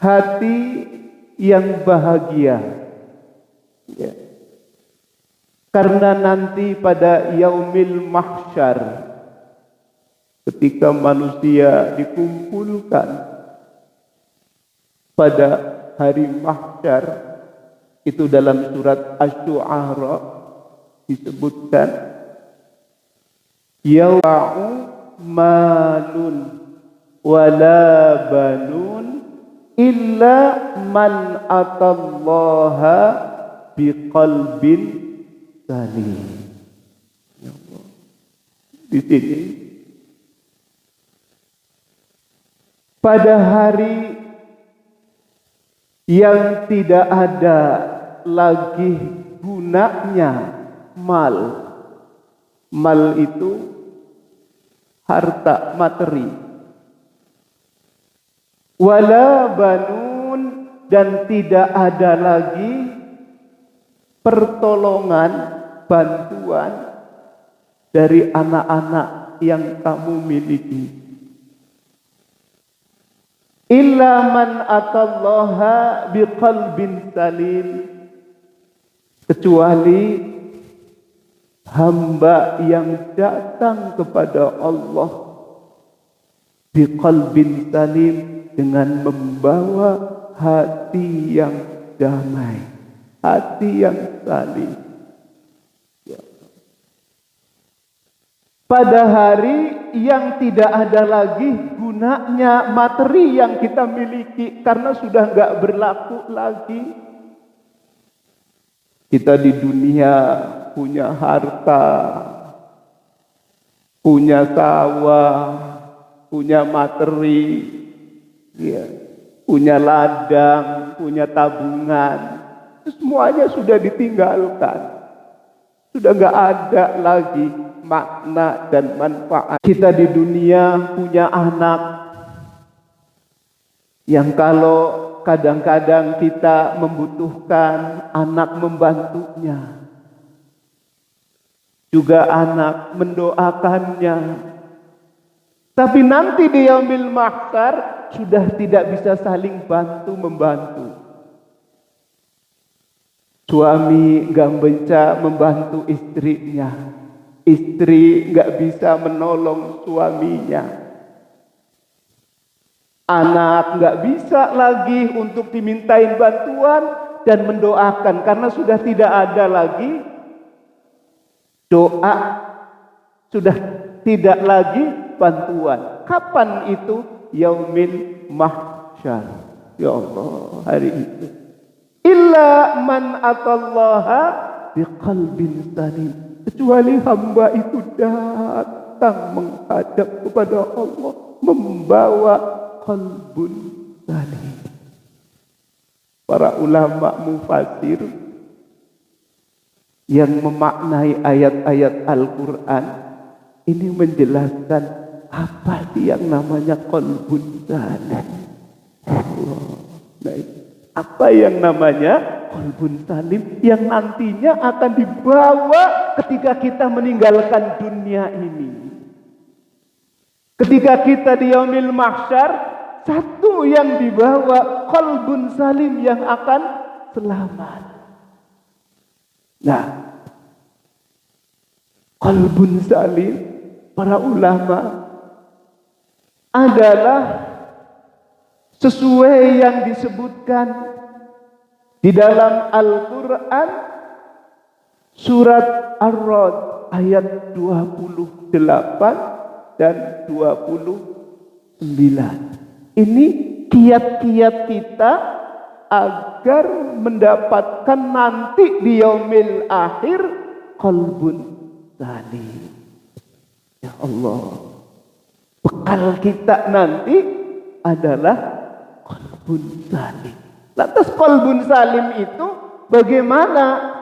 hati yang bahagia. Ya. Karena nanti pada yaumil mahsyar, ketika manusia dikumpulkan pada hari mahsyar, itu dalam surat Asy-Syu'ara disebutkan, yawa'u malun wala banun illa man atallaha biqalbin salim. Ya Allah. Di sini pada hari yang tidak ada lagi gunanya mal. Mal itu harta materi. Wala banun, dan tidak ada lagi pertolongan, bantuan dari anak-anak yang kamu miliki. Illa man atallaha biqalbin salim, kecuali hamba yang datang kepada Allah biqalbin salim, dengan membawa hati yang damai, hati yang salim. Pada hari yang tidak ada lagi gunanya materi yang kita miliki, karena sudah nggak berlaku lagi. Kita di dunia punya harta, punya sawah, punya materi, ya, punya ladang, punya tabungan, semuanya sudah ditinggalkan. Sudah nggak ada lagi makna dan manfaat. Kita di dunia punya anak yang kalau kadang-kadang kita membutuhkan, anak membantunya, juga anak mendoakannya. Tapi nanti di yaumil mahsyar sudah tidak bisa saling bantu membantu. Suami gak bisa membantu istrinya, istri gak bisa menolong suaminya, anak gak bisa lagi untuk dimintain bantuan dan mendoakan, karena sudah tidak ada lagi doa, sudah tidak lagi bantuan. Kapan itu? Yaumil mahsyar. Ya Allah, hari itu. Illa man atallaha biqalbin salim, kecuali hamba itu datang menghadap kepada Allah membawa qalbun salim. Para ulama mufasir yang memaknai ayat-ayat Al-Quran ini menjelaskan apa sih yang namanya qalbun salim. Nah, apa yang namanya qalbun salim yang nantinya akan dibawa ketika kita meninggalkan dunia ini. Ketika kita di yaumil mahsyar, satu yang dibawa qalbun salim yang akan selamat. Nah, qalbun salim para ulama adalah sesuai yang disebutkan di dalam Al-Quran surat Ar-Ra'd ayat 28 dan 29. Ini kiat-kiat kita agar mendapatkan nanti di yaumil akhir qalbun salim. Ya Allah, bekal kita nanti adalah qalbun salim. Lantas qalbun salim itu bagaimana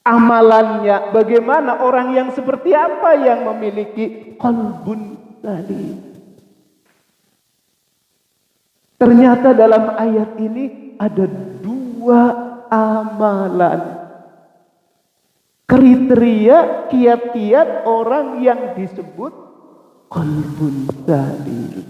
amalannya? Bagaimana orang yang seperti apa yang memiliki qalbun salim? Ternyata dalam ayat ini ada dua amalan, kriteria, kiat-kiat orang yang disebut qalbun salim.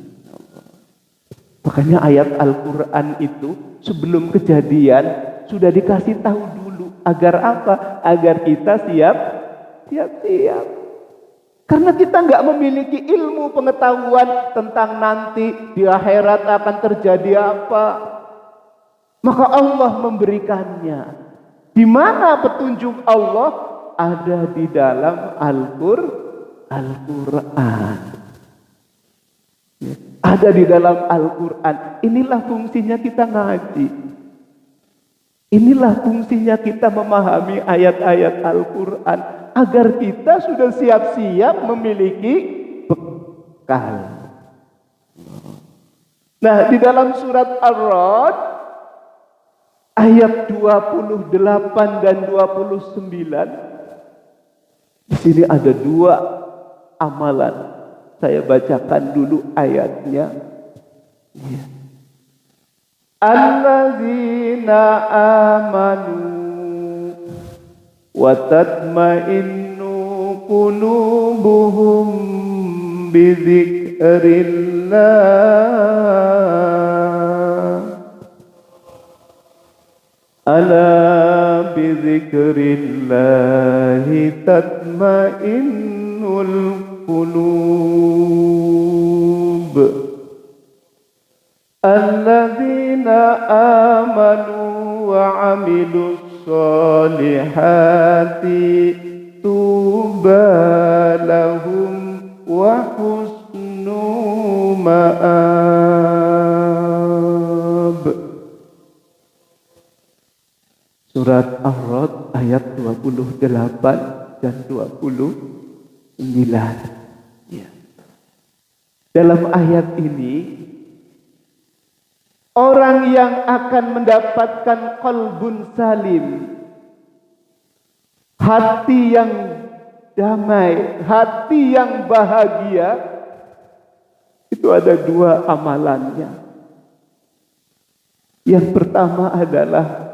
Makanya ayat Al-Quran itu sebelum kejadian sudah dikasih tahu dulu. Agar apa? Agar kita siap. Karena kita nggak memiliki ilmu pengetahuan tentang nanti di akhirat akan terjadi apa. Maka Allah memberikannya. Di mana petunjuk Allah? Ada di dalam Al-Quran. Ada di dalam Al-Quran. Inilah fungsinya kita ngaji. Inilah fungsinya kita memahami ayat-ayat Al-Quran. Agar kita sudah siap-siap memiliki bekal. Nah, di dalam surat Ar-Ra'd ayat 28 dan 29, di sini ada dua amalan. Saya bacakan dulu ayatnya. Alladzina amanu wa tatma'innu qulubuhum bi dzikrillah. Ala bi dzikrillahi tatma'innul qulub. Alladzina amanu wa 'amilus solihati tuba lahum wa husnu ma'ab. Surat Ar-Ra'd ayat 28 dan 29. Ya. Dalam ayat ini orang yang akan mendapatkan qalbun salim, hati yang damai, hati yang bahagia, itu ada dua amalannya. Yang pertama adalah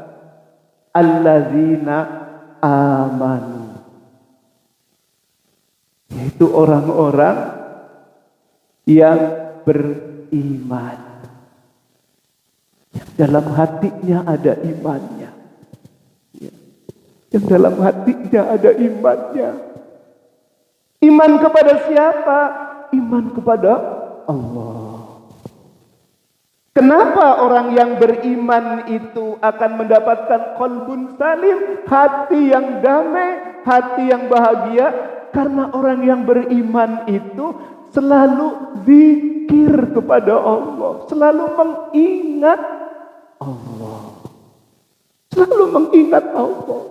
alladzina amanu, yaitu orang-orang yang beriman. Yang dalam hatinya ada imannya. Yang dalam hatinya ada imannya. Iman kepada siapa? Iman kepada Allah. Kenapa orang yang beriman itu akan mendapatkan qalbun salim, hati yang damai, hati yang bahagia? Karena orang yang beriman itu selalu zikir kepada Allah, selalu mengingat Allah, selalu mengingat Allah.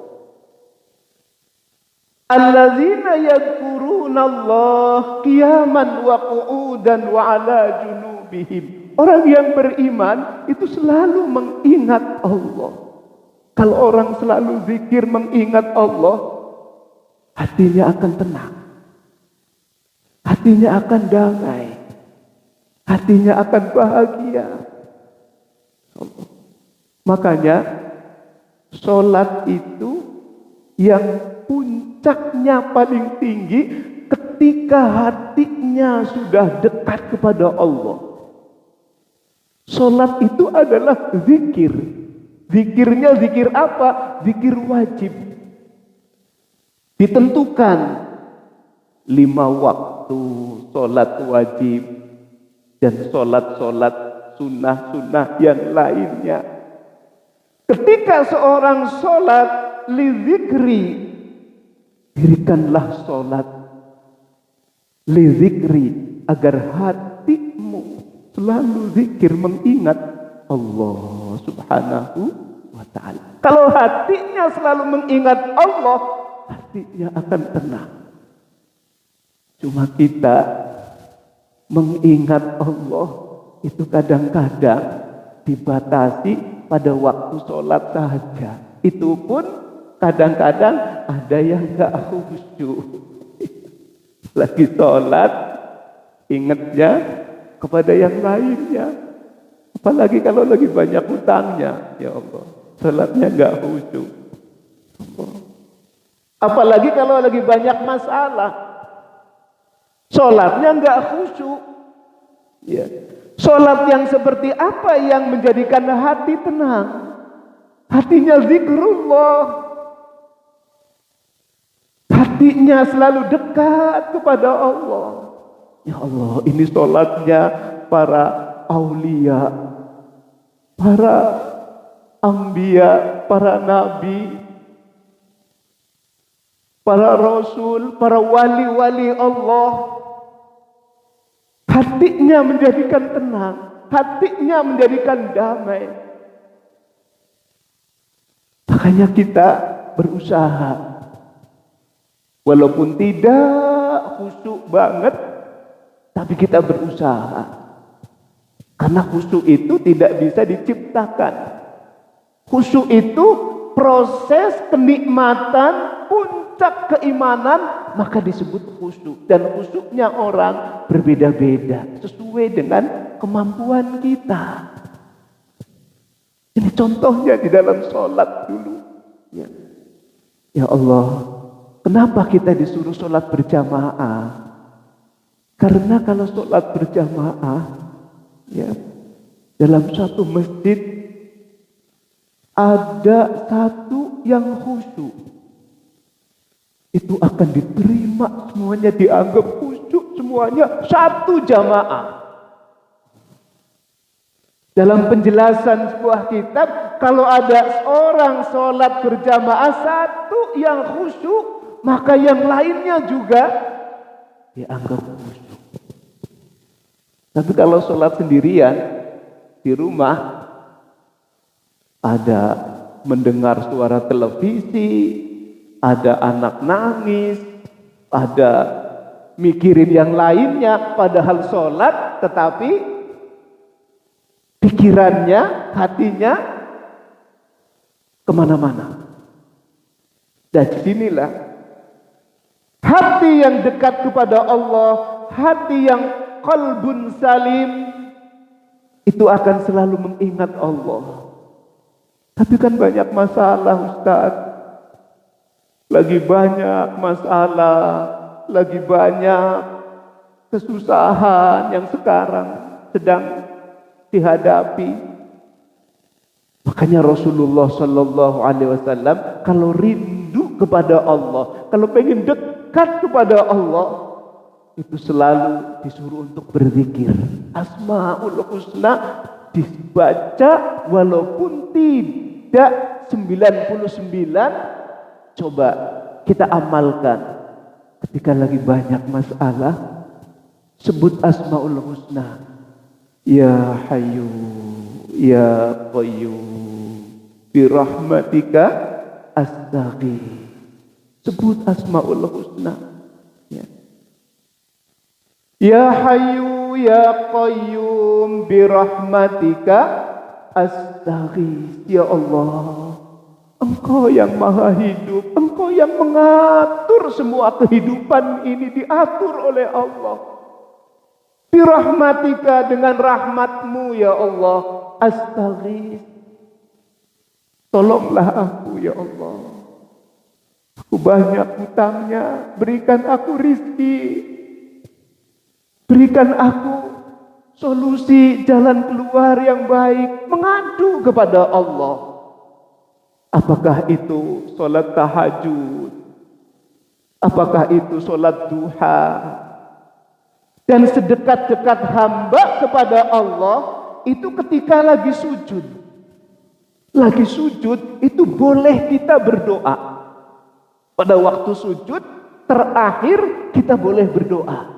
Alladzina yadhkuruna Allah qiyaman wa qu'udan wa ala junubihim. Orang yang beriman itu selalu mengingat Allah. Kalau orang selalu zikir mengingat Allah, hatinya akan tenang, hatinya akan damai, hatinya akan bahagia. Makanya sholat itu yang puncaknya paling tinggi ketika hatinya sudah dekat kepada Allah. Sholat itu adalah zikir. Zikirnya zikir apa? Zikir wajib. Ditentukan 5 waktu sholat wajib dan sholat-sholat sunnah-sunnah yang lainnya. Ketika seorang sholat li zikri, dirikanlah sholat li zikri agar hatimu selalu zikir mengingat Allah subhanahu wa ta'ala. Kalau hatinya selalu mengingat Allah, hatinya akan tenang. Cuma kita mengingat Allah itu kadang-kadang dibatasi pada waktu sholat saja. Itu pun kadang-kadang ada yang gak khusyuk. Lagi sholat, ingatnya kepada yang lainnya. Apalagi kalau lagi banyak hutangnya, ya Allah, sholatnya gak khusyuk. Apalagi kalau lagi banyak masalah, sholatnya gak khusyuk. Ya. Sholat yang seperti apa yang menjadikan hati tenang? Hatinya zikrullah. Hatinya selalu dekat kepada Allah. Ya Allah, ini sholatnya para aulia, para anbiya, para nabi, para rasul, para wali-wali Allah. Hatinya menjadikan tenang, hatinya menjadikan damai. Makanya kita berusaha, walaupun tidak khusyuk banget, tapi kita berusaha. Karena khusyuk itu tidak bisa diciptakan. Khusyuk itu proses kenikmatan, puncak keimanan, maka disebut khusyuk. Dan khusyuknya orang berbeda-beda, sesuai dengan kemampuan kita. Ini contohnya di dalam sholat dulu. Ya Allah, kenapa kita disuruh sholat berjamaah? Karena kalau sholat berjamaah, ya, dalam satu masjid ada satu yang khusyuk, itu akan diterima semuanya, dianggap khusyuk semuanya, satu jamaah. Dalam penjelasan sebuah kitab, kalau ada orang sholat berjamaah satu yang khusyuk, maka yang lainnya juga dianggap khusyuk. Tapi kalau sholat sendirian di rumah, ada mendengar suara televisi, ada anak nangis, ada mikirin yang lainnya, padahal sholat, tetapi pikirannya, hatinya kemana-mana. Dan disinilah hati yang dekat kepada Allah, hati yang qalbun salim, itu akan selalu mengingat Allah. Tapi kan banyak masalah, Ustaz. Lagi banyak masalah, lagi banyak kesusahan yang sekarang sedang dihadapi. Makanya Rasulullah Sallallahu Alaihi Wasallam kalau rindu kepada Allah, kalau pengen dekat kepada Allah, itu selalu disuruh untuk berzikir. Asmaul Husna dibaca walaupun tidak 99, coba kita amalkan. Ketika lagi banyak masalah, sebut Asmaul Husna. Ya Hayyu, Ya Qayyum, birahmatika astaghith. Sebut Asmaul Husna. Ya Hayyu Ya Qayyum birahmatika astaghith. Ya Allah, Engkau yang maha hidup, Engkau yang mengatur semua kehidupan ini, diatur oleh Allah. Birahmatika, dengan rahmatmu ya Allah, astaghith, tolonglah aku ya Allah. Aku banyak hutangnya, berikan aku rizki. Berikan aku solusi jalan keluar yang baik, mengadu kepada Allah. Apakah itu sholat tahajud? Apakah itu sholat duha? Dan sedekat-dekat hamba kepada Allah itu ketika lagi sujud. Lagi sujud itu boleh kita berdoa. Pada waktu sujud terakhir kita boleh berdoa.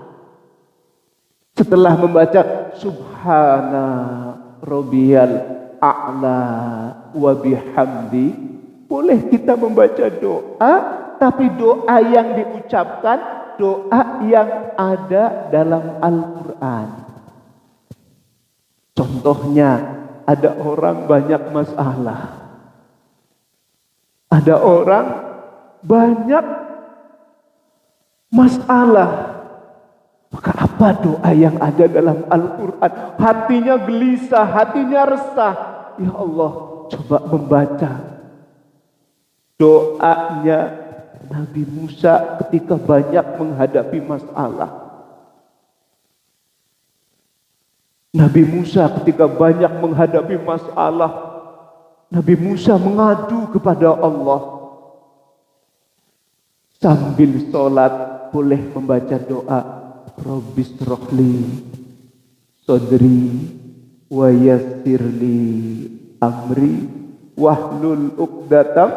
Setelah membaca Subhana Rabbiyal A'la wa bihamdi, boleh kita membaca doa, tapi doa yang diucapkan, doa yang ada dalam Al-Quran. Contohnya, ada orang banyak masalah, ada orang banyak masalah. Maka apa doa yang ada dalam Al-Quran? Hatinya gelisah, hatinya resah. Ya Allah, coba membaca doanya Nabi Musa ketika banyak menghadapi masalah. Nabi Musa ketika banyak menghadapi masalah, Nabi Musa mengadu kepada Allah. Sambil sholat boleh membaca doa, Rabbis rohli sodri wa yassirli amri wahlul uqdatam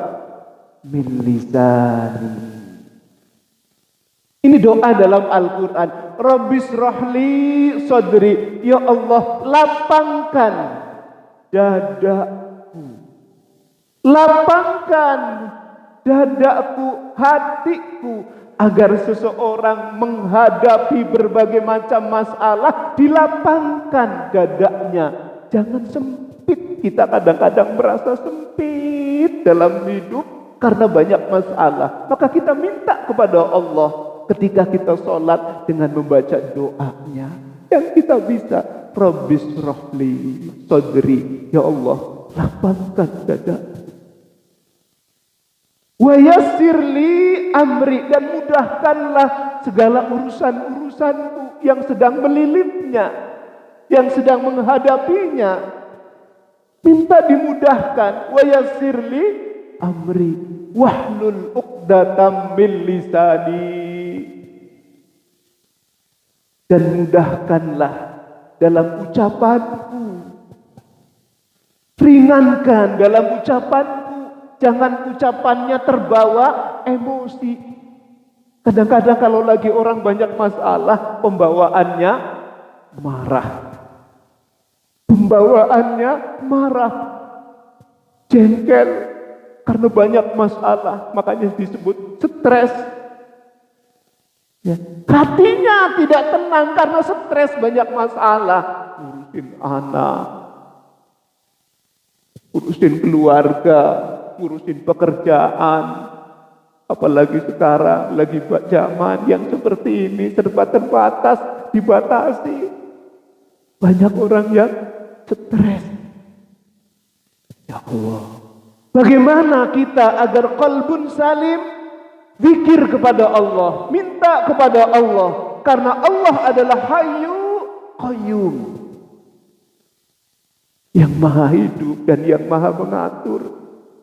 min lisani. Ini doa dalam Al-Quran. Rabbis rohli sodri, ya Allah lapangkan dadaku, lapangkan dadaku, hatiku, agar seseorang menghadapi berbagai macam masalah dilapangkan dadanya. Jangan sempit. Kita kadang-kadang merasa sempit dalam hidup karena banyak masalah. Maka kita minta kepada Allah ketika kita sholat dengan membaca doanya yang kita bisa. Rabbis rohli sodri, ya Allah lapangkan dadaku, wa yassirli amri, dan mudahkanlah segala urusan-urusanku yang sedang melilitnya, yang sedang menghadapinya. Minta dimudahkan. Wa yassirli amri wahlul uqdatam min lisani, dan mudahkanlah dalam ucapanku, ringankan dalam ucapanku. Jangan ucapannya terbawa emosi. Kadang-kadang kalau lagi orang banyak masalah, pembawaannya marah. Pembawaannya marah, jengkel karena banyak masalah, makanya disebut stres. Ya. Hatinya tidak tenang karena stres, banyak masalah. Urusin anak, urusin keluarga, urusin pekerjaan, apalagi sekarang lagi zaman yang seperti ini serba terbatas, dibatasi. Banyak orang yang stres. Ya Allah, bagaimana kita agar qalbun salim? Zikir kepada Allah, minta kepada Allah, karena Allah adalah Hayyu Qayyum, yang maha hidup dan yang maha mengatur.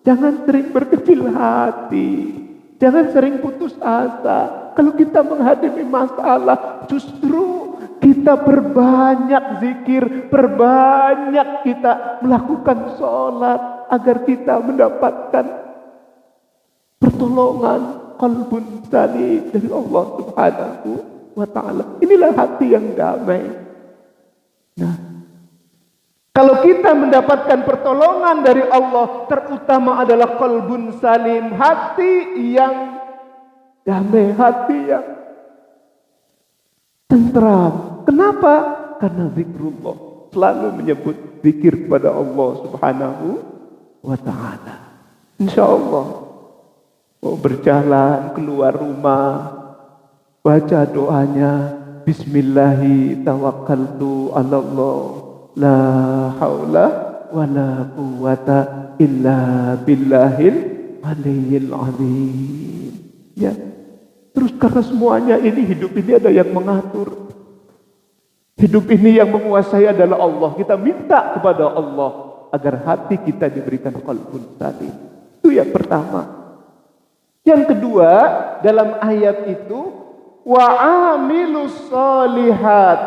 Jangan sering berkecil hati, jangan sering putus asa. Kalau kita menghadapi masalah, justru kita perbanyak zikir, perbanyak kita melakukan sholat agar kita mendapatkan pertolongan qalbun salim dari Allah Subhanahu wa ta'ala. Inilah hati yang damai. Nah, kalau kita mendapatkan pertolongan dari Allah, terutama adalah qalbun salim, hati yang damai, hati yang tentram. Kenapa? Karena zikrullah, selalu menyebut zikir kepada Allah Subhanahu wa ta'ala. Insyaallah mau berjalan keluar rumah, baca doanya, Bismillahi tawakkaltu 'alallah, la haula wala quwata illa billahil aliyyil azim. Ya. Terus karena semuanya ini, hidup ini ada yang mengatur. Hidup ini yang menguasai adalah Allah. Kita minta kepada Allah agar hati kita diberikan qalbun salim. Itu yang pertama. Yang kedua, dalam ayat itu, wa amilus solihat.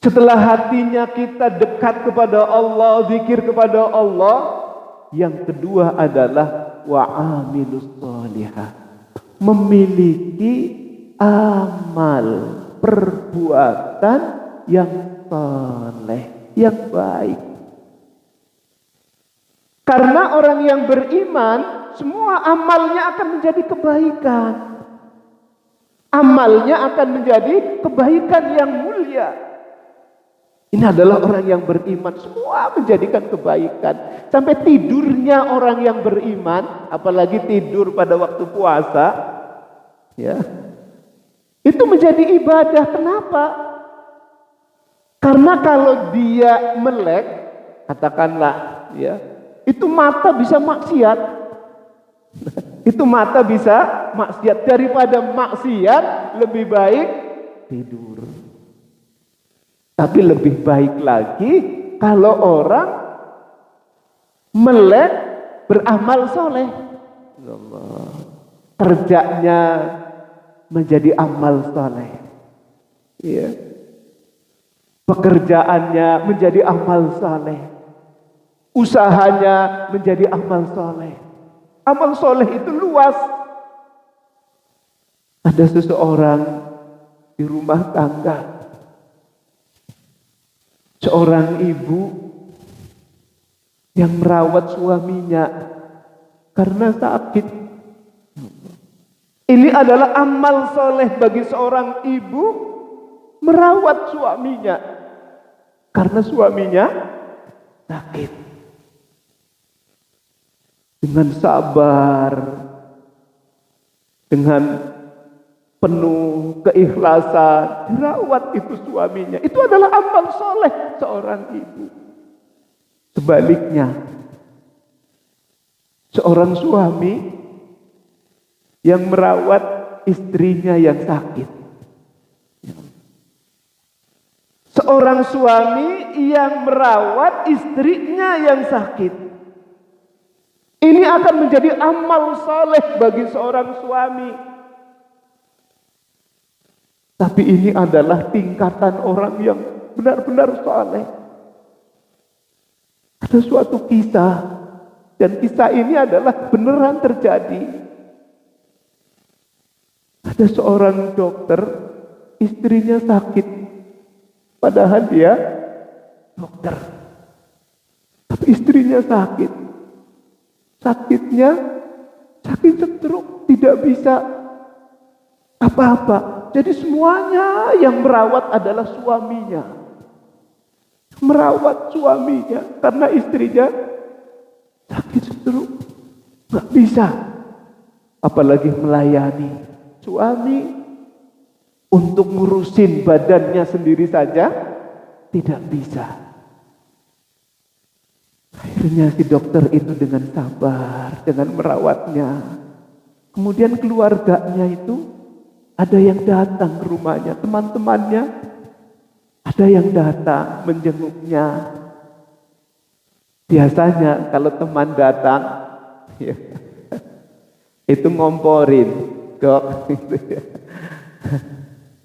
Setelah hatinya kita dekat kepada Allah, zikir kepada Allah, yang kedua adalah wa amilus solihat. Memiliki amal, perbuatan yang saleh, yang baik. Karena orang yang beriman, semua amalnya akan menjadi kebaikan. Amalnya akan menjadi kebaikan yang mulia. Ini adalah orang yang beriman, semua menjadikan kebaikan. Sampai tidurnya orang yang beriman, apalagi tidur pada waktu puasa, ya, itu menjadi ibadah. Kenapa? Karena kalau dia melek, katakanlah, ya, itu mata bisa maksiat. Itu mata bisa maksiat. Daripada maksiat, lebih baik tidur. Tapi lebih baik lagi kalau orang melek beramal soleh. Allah. Kerjanya menjadi amal soleh. Ya. Pekerjaannya menjadi amal soleh. Usahanya menjadi amal soleh. Amal soleh itu luas. Ada seseorang di rumah tangga, seorang ibu yang merawat suaminya karena sakit. Ini adalah amal soleh bagi seorang ibu merawat suaminya karena suaminya sakit. Dengan sabar, dengan penuh keikhlasan, dirawat itu suaminya. Itu adalah amal soleh seorang ibu. Sebaliknya, seorang suami yang merawat istrinya yang sakit. Seorang suami yang merawat istrinya yang sakit. Ini akan menjadi amal soleh bagi seorang suami. Tapi ini adalah tingkatan orang yang benar-benar soleh. Ada suatu kisah, dan kisah ini adalah beneran terjadi. Ada seorang dokter, istrinya sakit, padahal dia dokter. Tapi istrinya sakit. Sakitnya sakit stroke, tidak bisa apa-apa. Jadi semuanya yang merawat adalah suaminya. Merawat suaminya karena istrinya sakit stroke, nggak bisa. Apalagi melayani suami untuk ngurusin badannya sendiri saja tidak bisa. Akhirnya si dokter itu dengan sabar, dengan merawatnya. Kemudian keluarganya itu ada yang datang ke rumahnya, teman-temannya ada yang datang menjenguknya. Biasanya kalau teman datang, ya, itu ngomporin, dok,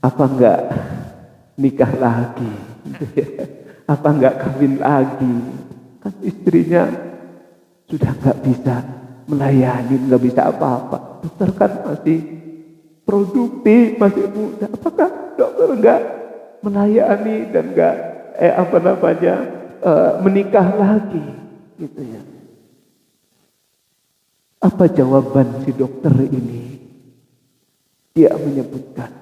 apa enggak nikah lagi, apa enggak kawin lagi? Kan istrinya sudah nggak bisa melayani, nggak bisa apa-apa. Dokter kan masih produktif, masih muda. Apakah dokter nggak melayani dan nggak menikah lagi, gitu ya? Apa jawaban si dokter ini? Dia menyebutkan,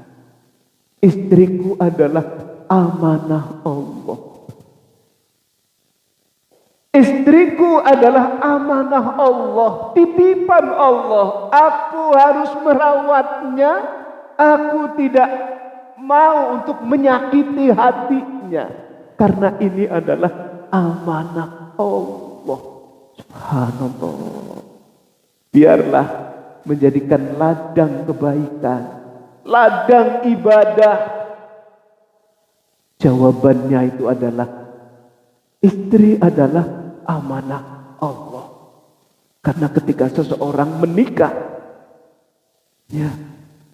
istriku adalah amanah Allah. Istriku adalah amanah Allah, titipan Allah. Aku harus merawatnya. Aku tidak mau untuk menyakiti hatinya, karena ini adalah amanah Allah. Subhanallah. Biarlah menjadikan ladang kebaikan, ladang ibadah. Jawabannya itu adalah istri adalah amanah Allah. Karena ketika seseorang menikah, ya,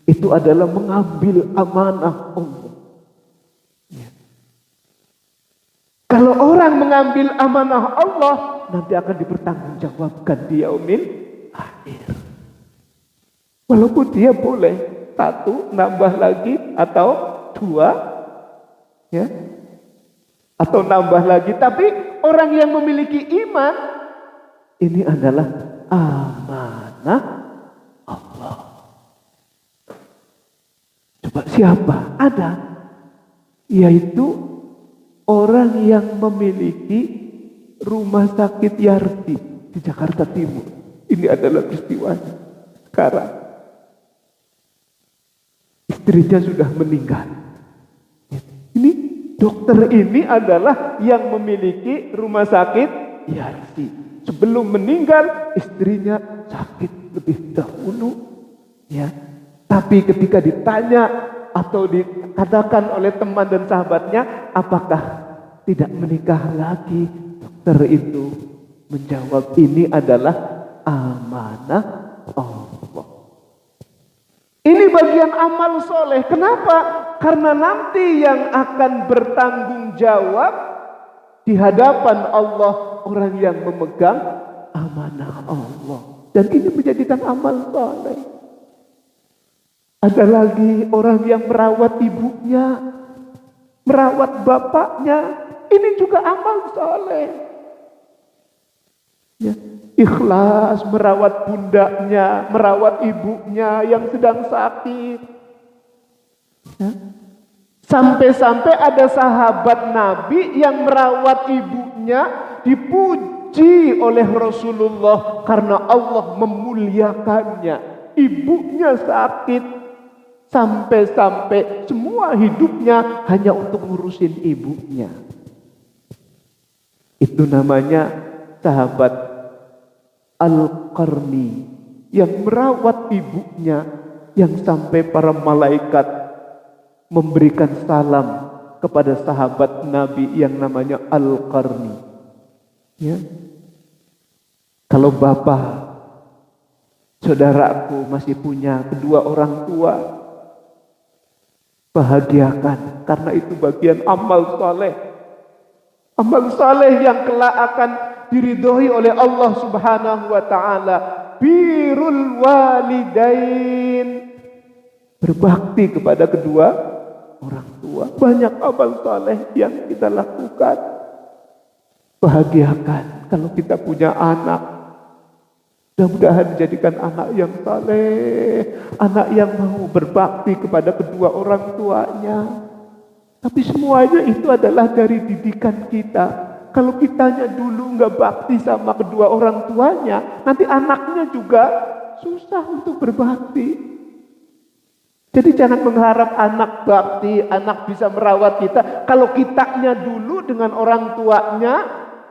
itu adalah mengambil amanah Allah. Ya. Kalau orang mengambil amanah Allah, nanti akan dipertanggungjawabkan di yaumil akhir. Walaupun dia boleh satu nambah lagi atau dua, ya, atau nambah lagi, tapi orang yang memiliki iman ini adalah amanah Allah. Coba siapa? Ada, yaitu orang yang memiliki rumah sakit Yardi di Jakarta Timur. Ini adalah peristiwanya. Sekarang istrinya sudah meninggal. Ini dokter ini adalah yang memiliki rumah sakit Yardi. Sebelum meninggal istrinya sakit lebih dahulu, ya. Tapi ketika ditanya atau dikatakan oleh teman dan sahabatnya, apakah tidak menikah lagi? Dokter itu menjawab, ini adalah amanah Allah. Ini bagian amal soleh. Kenapa? Karena nanti yang akan bertanggung jawab di hadapan Allah orang yang memegang amanah Allah. Dan ini menjadikan amal soleh. Ada lagi orang yang merawat ibunya, merawat bapaknya. Ini juga amal soleh. Ya. Ikhlas merawat bundanya, merawat ibunya yang sedang sakit. Ya. Sampai-sampai ada sahabat Nabi yang merawat ibunya, dipuji oleh Rasulullah karena Allah memuliakannya. Ibunya sakit, sampai-sampai semua hidupnya hanya untuk ngurusin ibunya. Itu namanya sahabat Al-Qarni yang merawat ibunya, yang sampai para malaikat memberikan salam kepada sahabat Nabi yang namanya Al-Qarni. Ya. Kalau bapak, saudaraku masih punya kedua orang tua, bahagiakan, karena itu bagian amal saleh. Amal saleh yang kelak akan diridhoi oleh Allah Subhanahu wa taala. Birrul walidain, berbakti kepada kedua orang tua. Banyak amal saleh yang kita lakukan. Bahagiakan kalau kita punya anak. Mudah-mudahan menjadikan anak yang saleh, anak yang mau berbakti kepada kedua orang tuanya. Tapi semuanya itu adalah dari didikan kita. Kalau kitanya dulu nggak bakti sama kedua orang tuanya, nanti anaknya juga susah untuk berbakti. Jadi jangan mengharap anak bakti, anak bisa merawat kita. Kalau kitanya dulu dengan orang tuanya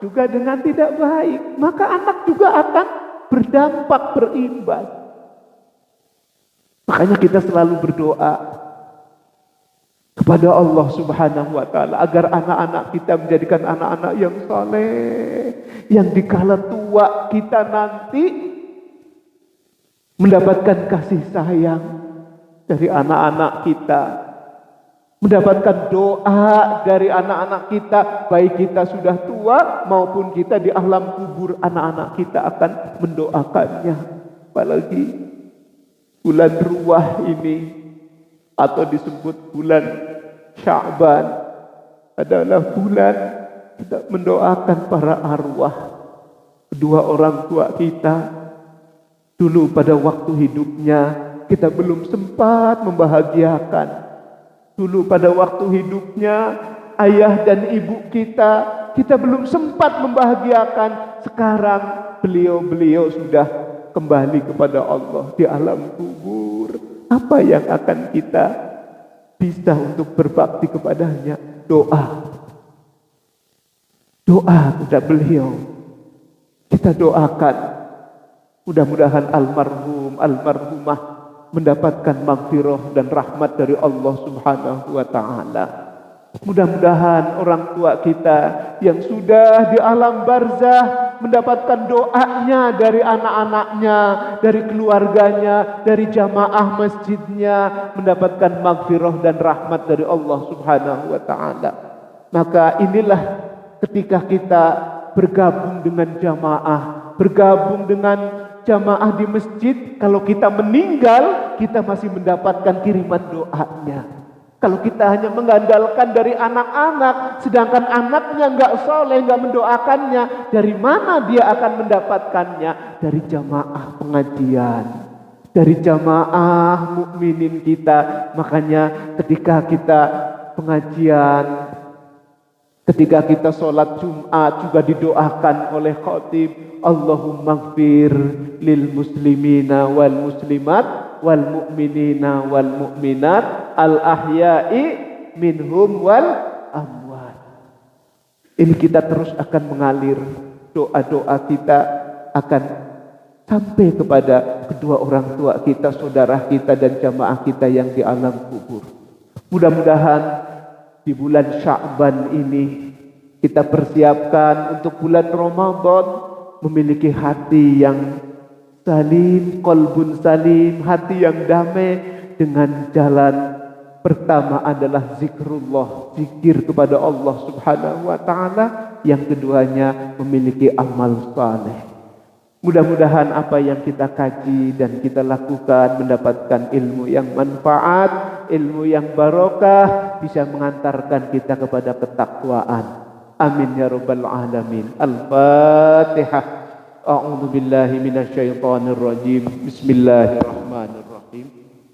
juga dengan tidak baik, maka anak juga akan berdampak, berimbas. Makanya kita selalu berdoa kepada Allah Subhanahu wa taala agar anak-anak kita menjadikan anak-anak yang saleh, yang dikala tua kita nanti mendapatkan kasih sayang dari anak-anak kita, mendapatkan doa dari anak-anak kita, baik kita sudah tua maupun kita di alam kubur, anak-anak kita akan mendoakannya. Apalagi bulan Ruwah ini, atau disebut bulan Sya'ban, adalah bulan kita mendoakan para arwah kedua orang tua kita. Dulu pada waktu hidupnya kita belum sempat membahagiakan. Dulu pada waktu hidupnya ayah dan ibu kita belum sempat membahagiakan. Sekarang beliau sudah kembali kepada Allah di alam kubur. Apa yang akan kita bisa untuk berbakti kepadanya? Doa. Doa kepada beliau. Kita doakan. Mudah-mudahan almarhumah mendapatkan maghfirah dan rahmat dari Allah Subhanahu wa taala. Mudah-mudahan orang tua kita yang sudah di alam barzah mendapatkan doanya dari anak-anaknya, dari keluarganya, dari jamaah masjidnya, mendapatkan maghfirah dan rahmat dari Allah Subhanahu wa taala. Maka inilah ketika kita bergabung dengan jamaah, bergabung dengan jamaah di masjid, kalau kita meninggal, kita masih mendapatkan kiriman doanya. Kalau kita hanya mengandalkan dari anak-anak, sedangkan anaknya nggak soleh, nggak mendoakannya, dari mana dia akan mendapatkannya? Dari jamaah pengajian, dari jamaah mukminin kita. Makanya ketika kita pengajian, ketika kita sholat Jumat juga didoakan oleh khatib, Allahumma gfir lil muslimina wal muslimat wal mu'minina wal mu'minat al ahya'i minhum wal amwat. Ini kita terus akan mengalir, doa-doa kita akan sampai kepada kedua orang tua kita, saudara kita dan jamaah kita yang di alam kubur. Mudah-mudahan di bulan Sya'ban ini kita persiapkan untuk bulan Ramadan memiliki hati yang salim, qalbun salim, hati yang damai dengan jalan pertama adalah zikrullah, zikir kepada Allah Subhanahu wa taala, yang keduanya memiliki amal saleh. Mudah-mudahan apa yang kita kaji dan kita lakukan mendapatkan ilmu yang manfaat, ilmu yang barokah, bisa mengantarkan kita kepada ketakwaan. Amin ya rabbal alamin. Al-Fatihah. A'udzu billahi minasyaitonir rajim. Bismillahirrahmanirrahim.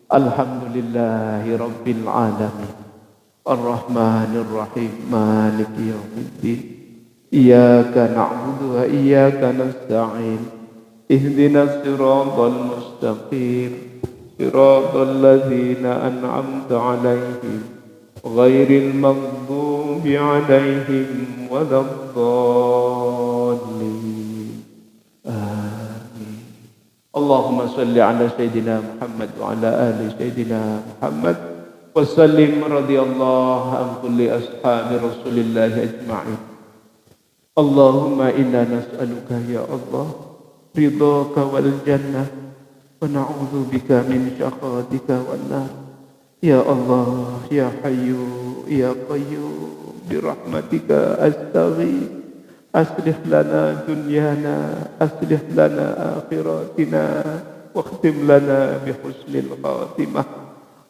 Alhamdulillahi rabbil alamin. Ar-Rahmanir Rahim. Maliki yaumiddin. Iyyaka na'budu wa iyyaka nasta'in. Ihdinas siratal mustaqim, siratal ladzina an'amta 'alaihim, ghairil maghdubi 'alaihim waladdallin. Amin. Allahumma shalli 'ala sayidina Muhammad wa 'ala ali sayidina Muhammad wa sallim radhiyallahu an kulli ashabi Rasulillah ajma'in. Allahumma inna nas'aluka ya Allah ridhaka wal jannah wa na'udzu bika min syakhatika wan nar. Ya Allah, ya Hayyu, ya Qayyum, bi rahmatika astaghith. Aslih lana dunyana, aslih lana akhiratina, wa khtim lana bi husnil khatimah.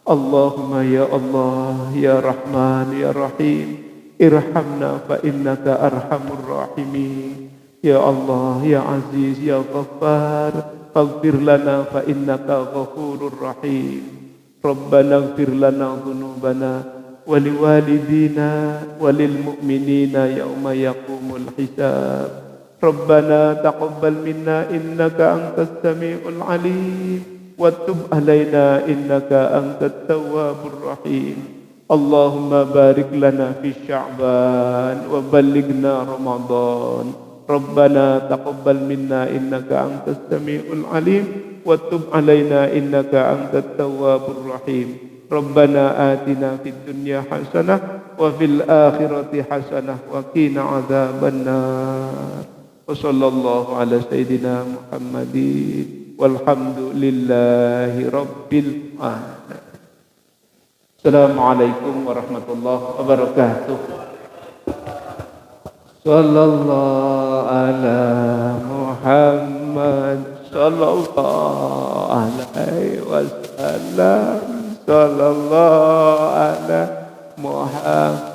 Allahumma ya Allah, ya Rahman, ya Rahim, irhamna fa innaka arhamur rahimin. Ya Allah, ya Aziz, ya Ghaffar, faghfir lana fa innaka ghafurur rahim. Rabbana ighfir lana dhunubana wa liwalidina wa lil mu'minina yawma yaqumul hisab. Rabbana taqabbal minna innaka antas samiul alim wa tub alaina innaka antat tawwabur rahim. Allahumma barik lana fi Sya'ban wa ballighna Ramadan. Rabbana taqabbal minna innaka antas samiul alim wa tub alaina innaka antat tawwabur rahim. Rabbana atina fid dunya hasanah wa fil akhirati hasanah wa qina adzabannar. Wa sallallahu ala sayidina Muhammadin walhamdulillahi rabbil alamin. Assalamualaikum warahmatullahi wabarakatuh. Sallallahu ala Muhammad sallallahu alaihi wasallam. Sallallahu ala Muhammad